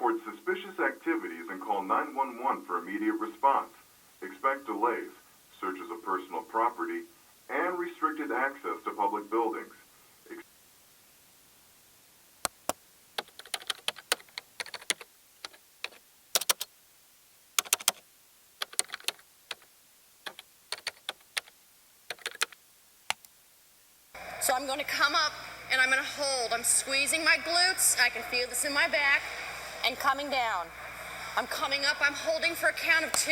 report suspicious activities and call 911 for immediate response. Expect delays, searches of personal property, and restricted access to public buildings. So I'm going to come up and I'm going to hold. I'm squeezing my glutes. I can feel this in my back and coming down. I'm coming up. I'm holding for a count of 2.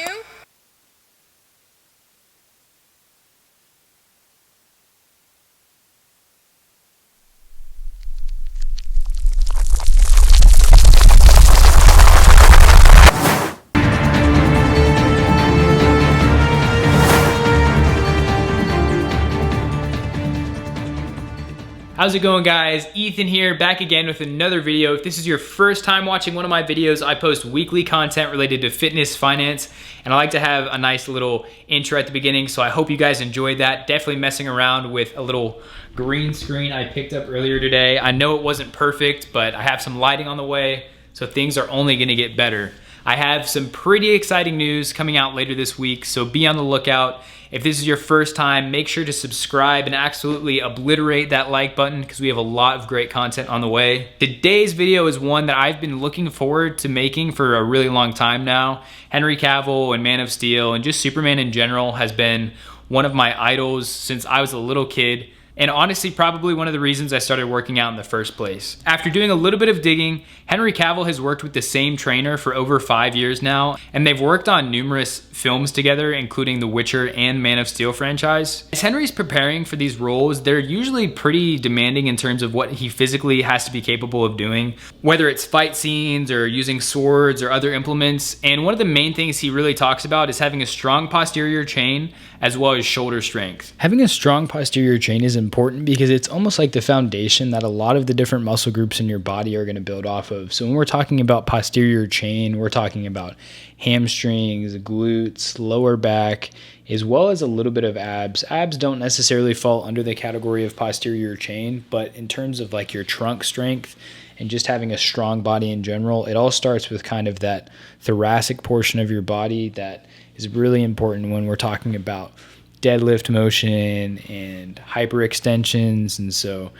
How's it going, guys? Ethan here, back again with another video. If this is your first time watching one of my videos, I post weekly content related to fitness, finance, and I like to have a nice little intro at the beginning, so I hope you guys enjoyed that. Definitely messing around with a little green screen I picked up earlier today. I know it wasn't perfect, but I have some lighting on the way, so things are only gonna get better. I have some pretty exciting news coming out later this week, so be on the lookout. If this is your first time, make sure to subscribe and absolutely obliterate that like button because we have a lot of great content on the way. Today's video is one that I've been looking forward to making for a really long time now. Henry Cavill and Man of Steel and just Superman in general has been one of my idols since I was a little kid. And honestly, probably one of the reasons I started working out in the first place. After doing a little bit of digging, Henry Cavill has worked with the same trainer for over 5 years now, and they've worked on numerous films together, including the Witcher and Man of Steel franchise. As Henry's preparing for these roles, they're usually pretty demanding in terms of what he physically has to be capable of doing, whether it's fight scenes or using swords or other implements. And one of the main things he really talks about is having a strong posterior chain as well as shoulder strength. Having a strong posterior chain is important because it's almost like the foundation that a lot of the different muscle groups in your body are going to build off of. So when we're talking about posterior chain, we're talking about hamstrings, glutes, lower back, as well as a little bit of abs. Abs don't necessarily fall under the category of posterior chain, but in terms of like your trunk strength and just having a strong body in general, it all starts with kind of that thoracic portion of your body that is really important when we're talking about deadlift motion and hyperextensions. And so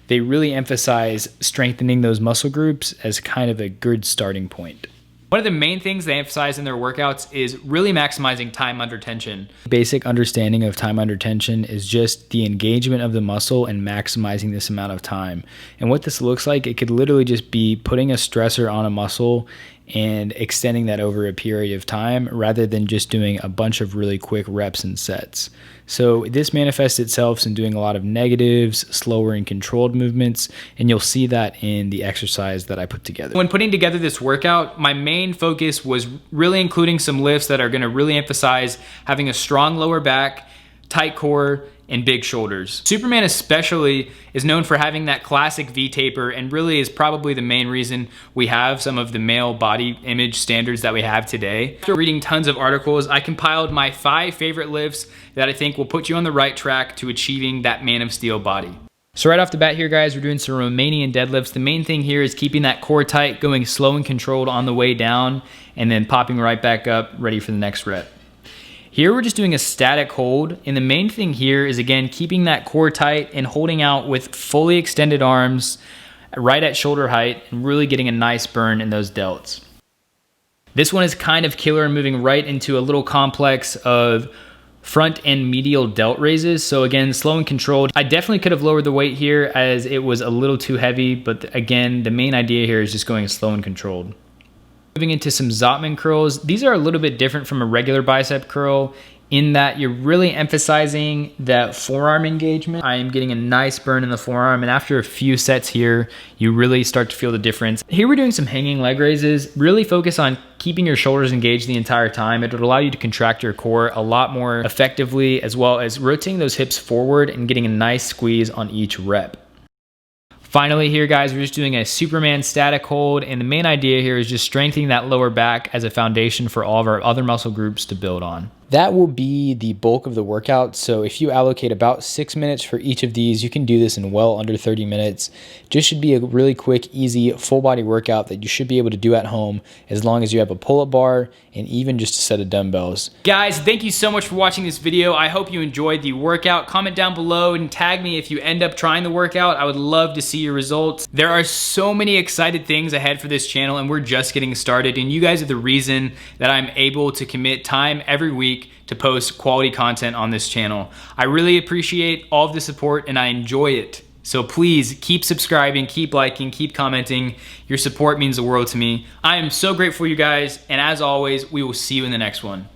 they really emphasize strengthening those muscle groups as kind of a good starting point. One of the main things they emphasize in their workouts is really maximizing time under tension. Basic understanding of time under tension is just the engagement of the muscle and maximizing this amount of time. And what this looks like, it could literally just be putting a stressor on a muscle and extending that over a period of time rather than just doing a bunch of really quick reps and sets. So this manifests itself in doing a lot of negatives, slower and controlled movements, and you'll see that in the exercise that I put together. When putting together this workout, my main focus was really including some lifts that are gonna really emphasize having a strong lower back, tight core, and big shoulders. Superman especially is known for having that classic V-taper and really is probably the main reason we have some of the male body image standards that we have today. After reading tons of articles, I compiled my 5 favorite lifts that I think will put you on the right track to achieving that Man of Steel body. So right off the bat here, guys, we're doing some Romanian deadlifts. The main thing here is keeping that core tight, going slow and controlled on the way down, and then popping right back up, ready for the next rep. Here we're just doing a static hold, and the main thing here is, again, keeping that core tight and holding out with fully extended arms right at shoulder height and really getting a nice burn in those delts. This one is kind of killer and moving right into a little complex of front and medial delt raises. So again, slow and controlled. I definitely could have lowered the weight here as it was a little too heavy, but again, the main idea here is just going slow and controlled. Moving into some Zotman curls. These are a little bit different from a regular bicep curl in that you're really emphasizing that forearm engagement. I am getting a nice burn in the forearm, and after a few sets here, you really start to feel the difference. Here we're doing some hanging leg raises. Really focus on keeping your shoulders engaged the entire time. It will allow you to contract your core a lot more effectively, as well as rotating those hips forward and getting a nice squeeze on each rep. Finally here, guys, we're just doing a Superman static hold, and the main idea here is just strengthening that lower back as a foundation for all of our other muscle groups to build on. That will be the bulk of the workout. So if you allocate about 6 minutes for each of these, you can do this in well under 30 minutes. Just should be a really quick, easy, full body workout that you should be able to do at home as long as you have a pull-up bar and even just a set of dumbbells. Guys, thank you so much for watching this video. I hope you enjoyed the workout. Comment down below and tag me if you end up trying the workout. I would love to see your results. There are so many excited things ahead for this channel, and we're just getting started, and you guys are the reason that I'm able to commit time every week to post quality content on this channel. I really appreciate all of the support and I enjoy it. So please keep subscribing, keep liking, keep commenting. Your support means the world to me. I am so grateful for you guys, and as always, we will see you in the next one.